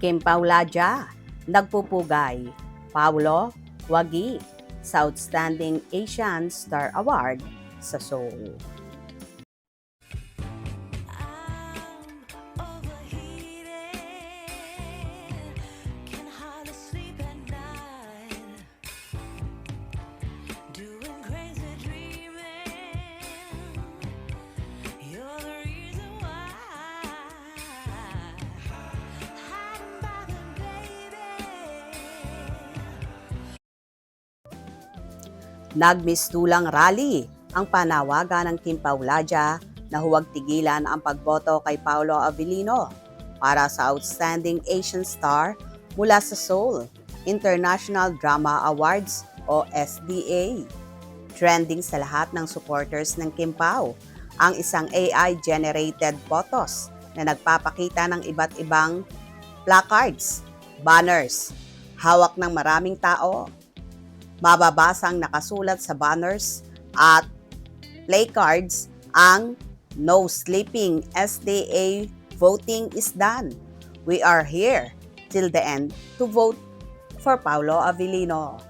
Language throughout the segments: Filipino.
Kim Paulaja, nagpupugay. Paulo Wagi sa Outstanding Asian Star Award sa Seoul. Nagmistulang rally ang panawagan ng Kim Paulaja na huwag tigilan ang pagboto kay Paolo Avellino para sa Outstanding Asian Star mula sa Seoul International Drama Awards o SDA. Trending sa lahat ng supporters ng Kim Pao ang isang AI-generated photos na nagpapakita ng iba't ibang placards, banners, hawak ng maraming tao. Mababasang nakasulat sa banners at placards ang "No Sleeping SDA Voting is Done. We are here till the end to vote for Paolo Avellino."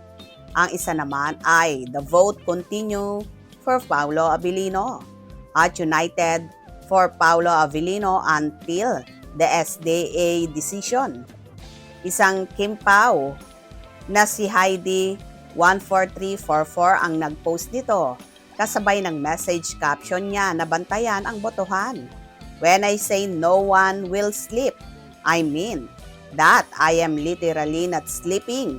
Ang isa naman ay "The Vote Continue for Paolo Avellino" at "United for Paolo Avellino until the SDA decision." Isang Kim Pao na si Heidi 14344 ang nag-post nito, kasabay ng message caption niya na bantayan ang botohan. "When I say no one will sleep, I mean that I am literally not sleeping.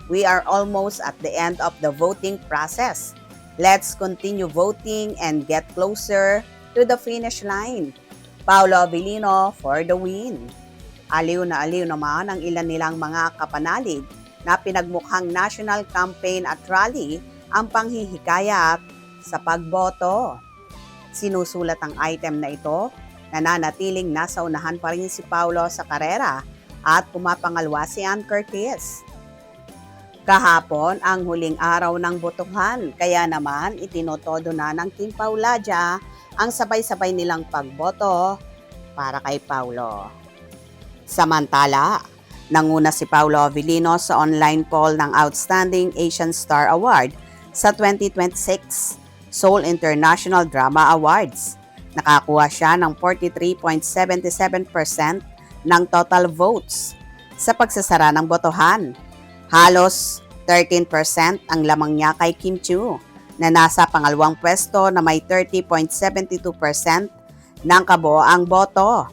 We are almost at the end of the voting process. Let's continue voting and get closer to the finish line. Paolo Avellino for the win." Aliw na aliw naman ang ilan nilang mga kapanalig na pinagmukhang national campaign at rally ang panghihikayat sa pagboto. Sinusulat ang item na ito, nananatiling nasa unahan pa rin si Paolo sa karera at pumapangalwa si Ann Curtis. Kahapon ang huling araw ng botohan, kaya naman itinotodo na ng Kim Paulaja ang sabay-sabay nilang pagboto para kay Paolo. Samantala, nanguna si Paolo Avellino sa online poll ng Outstanding Asian Star Award sa 2026 Seoul International Drama Awards. Nakakuha siya ng 43.77% ng total votes. Sa pagsasara ng botohan, halos 13% ang lamang niya kay Kim Chiu na nasa pangalawang pwesto na may 30.72% ng kabuoang boto.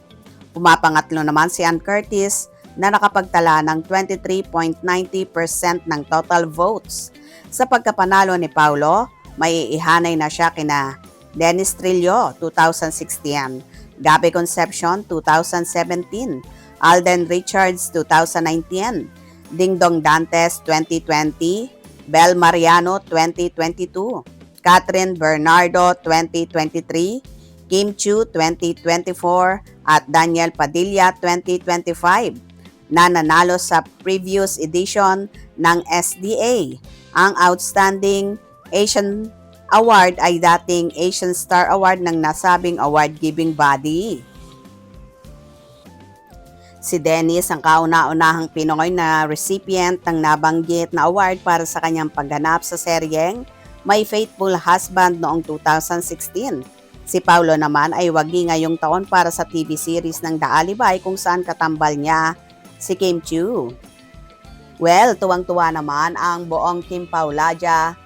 Pumapangatlo naman si Ann Curtis na nakapagtala ng 23.90% ng total votes. Sa pagkapanalo ni Paolo, may ihanay na siya kina Dennis Trillo, 2016, Gabby Concepcion, 2017, Alden Richards, 2019, Dingdong Dantes, 2020, Bel Mariano, 2022, Catherine Bernardo, 2023, Kim Chiu, 2024, at Daniel Padilla, 2025. Na nanalo sa previous edition ng SDA. Ang Outstanding Asian Award ay dating Asian Star Award ng nasabing award-giving body. Si Dennis ang kauna-unahang Pinoy na recipient ng nabanggit na award para sa kanyang pagganap sa seryeng My Faithful Husband noong 2016. Si Paolo naman ay wagi ngayong taon para sa TV series ng The Alibay kung saan katambal niya si Kim Chiu. Well, tuwang-tuwa naman ang buong Kim Paulaja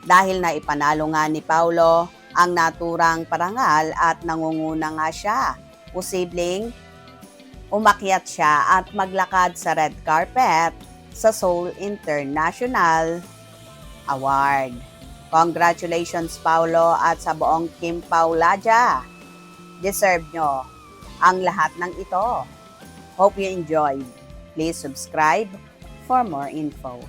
dahil na ipanalo nga ni Paolo ang naturang parangal at nangunguna nga siya. Posibleng umakyat siya at maglakad sa red carpet sa Seoul International Award. Congratulations Paolo at sa buong Kim Paulaja. Deserve nyo ang lahat ng ito. Hope you enjoyed. Please subscribe for more info.